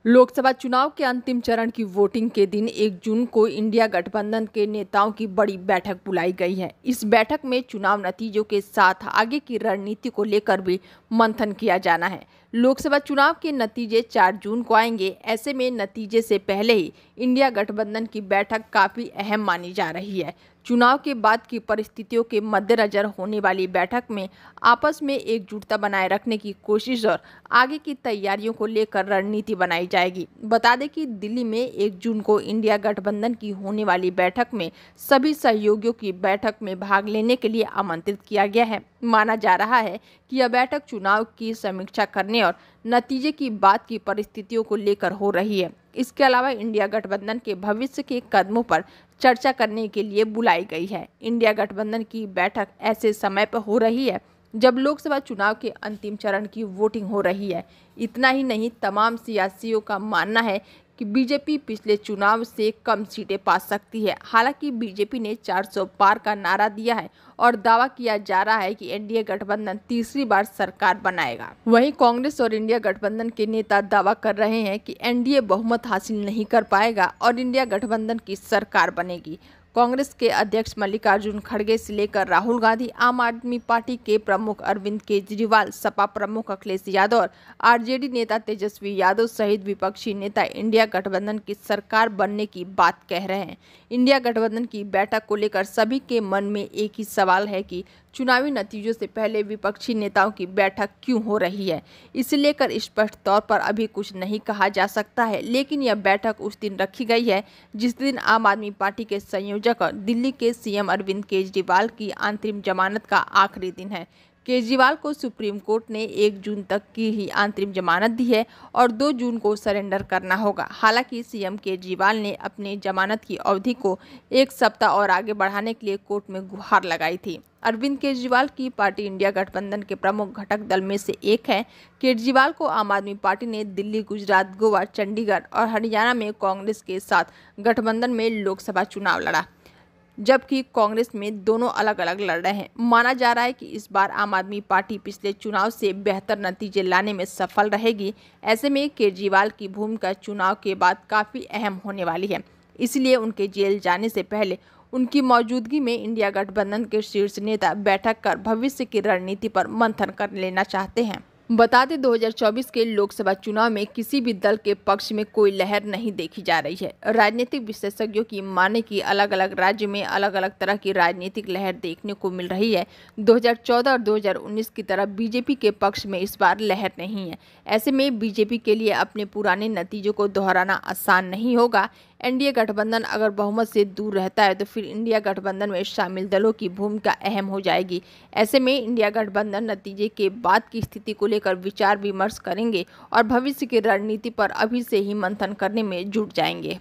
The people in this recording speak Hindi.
लोकसभा चुनाव के अंतिम चरण की वोटिंग के दिन 1 जून को इंडिया गठबंधन के नेताओं की बड़ी बैठक बुलाई गई है। इस बैठक में चुनाव नतीजों के साथ आगे की रणनीति को लेकर भी मंथन किया जाना है। लोकसभा चुनाव के नतीजे 4 जून को आएंगे। ऐसे में नतीजे से पहले ही इंडिया गठबंधन की बैठक काफी अहम मानी जा रही है। चुनाव के बाद की परिस्थितियों के मद्देनजर होने वाली बैठक में आपस में एकजुटता बनाए रखने की कोशिश और आगे की तैयारियों को लेकर रणनीति बनाई जाएगी। बता दें कि दिल्ली में 1 जून को इंडिया गठबंधन की होने वाली बैठक में सभी सहयोगियों की बैठक में भाग लेने के लिए आमंत्रित किया गया है। माना जा रहा है कि यह बैठक चुनाव की समीक्षा करने और नतीजे की बाद की परिस्थितियों को लेकर हो रही है। इसके अलावा इंडिया गठबंधन के भविष्य के कदमों पर चर्चा करने के लिए बुलाई गई है। इंडिया गठबंधन की बैठक ऐसे समय पर हो रही है जब लोकसभा चुनाव के अंतिम चरण की वोटिंग हो रही है। इतना ही नहीं, तमाम सियासियों का मानना है कि बीजेपी पिछले चुनाव से कम सीटें पा सकती है। हालांकि बीजेपी ने 400 पार का नारा दिया है और दावा किया जा रहा है कि एनडीए गठबंधन तीसरी बार सरकार बनाएगा। वहीं कांग्रेस और इंडिया गठबंधन के नेता दावा कर रहे हैं कि एनडीए बहुमत हासिल नहीं कर पाएगा और इंडिया गठबंधन की सरकार बनेगी। कांग्रेस के अध्यक्ष मल्लिकार्जुन खड़गे से लेकर राहुल गांधी, आम आदमी पार्टी के प्रमुख अरविंद केजरीवाल, सपा प्रमुख अखिलेश यादव और आरजेडी नेता तेजस्वी यादव सहित विपक्षी नेता इंडिया गठबंधन की सरकार बनने की बात कह रहे हैं। इंडिया गठबंधन की बैठक को लेकर सभी के मन में एक ही सवाल है कि चुनावी नतीजों से पहले विपक्षी नेताओं की बैठक क्यों हो रही है। इसे लेकर स्पष्ट तौर पर अभी कुछ नहीं कहा जा सकता है, लेकिन यह बैठक उस दिन रखी गई है जिस दिन आम आदमी पार्टी के संयोजक और दिल्ली के सीएम अरविंद केजरीवाल की अंतरिम जमानत का आखिरी दिन है। केजरीवाल को सुप्रीम कोर्ट ने 1 जून तक की ही अंतरिम जमानत दी है और 2 जून को सरेंडर करना होगा। हालांकि सीएम केजरीवाल ने अपने जमानत की अवधि को 1 सप्ताह और आगे बढ़ाने के लिए कोर्ट में गुहार लगाई थी। अरविंद केजरीवाल की पार्टी इंडिया गठबंधन के प्रमुख घटक दल में से एक है। केजरीवाल को आम आदमी पार्टी ने दिल्ली, गुजरात, गोवा, चंडीगढ़ और हरियाणा में कांग्रेस के साथ गठबंधन में लोकसभा चुनाव लड़ा, जबकि कांग्रेस में दोनों अलग अलग लड़ रहे हैं। माना जा रहा है कि इस बार आम आदमी पार्टी पिछले चुनाव से बेहतर नतीजे लाने में सफल रहेगी। ऐसे में केजरीवाल की भूमिका चुनाव के बाद काफ़ी अहम होने वाली है। इसलिए उनके जेल जाने से पहले उनकी मौजूदगी में इंडिया गठबंधन के शीर्ष नेता बैठक कर भविष्य की रणनीति पर मंथन कर लेना चाहते हैं। बता दें, 2024 के लोकसभा चुनाव में किसी भी दल के पक्ष में कोई लहर नहीं देखी जा रही है। राजनीतिक विशेषज्ञों की माने कि अलग अलग राज्य में अलग अलग तरह की राजनीतिक लहर देखने को मिल रही है। 2014 और 2019 की तरह बीजेपी के पक्ष में इस बार लहर नहीं है। ऐसे में बीजेपी के लिए अपने पुराने नतीजों को दोहराना आसान नहीं होगा। एनडीए गठबंधन अगर बहुमत से दूर रहता है तो फिर इंडिया गठबंधन में शामिल दलों की भूमिका अहम हो जाएगी। ऐसे में इंडिया गठबंधन नतीजे के बाद की स्थिति को लेकर विचार विमर्श करेंगे और भविष्य की रणनीति पर अभी से ही मंथन करने में जुट जाएंगे।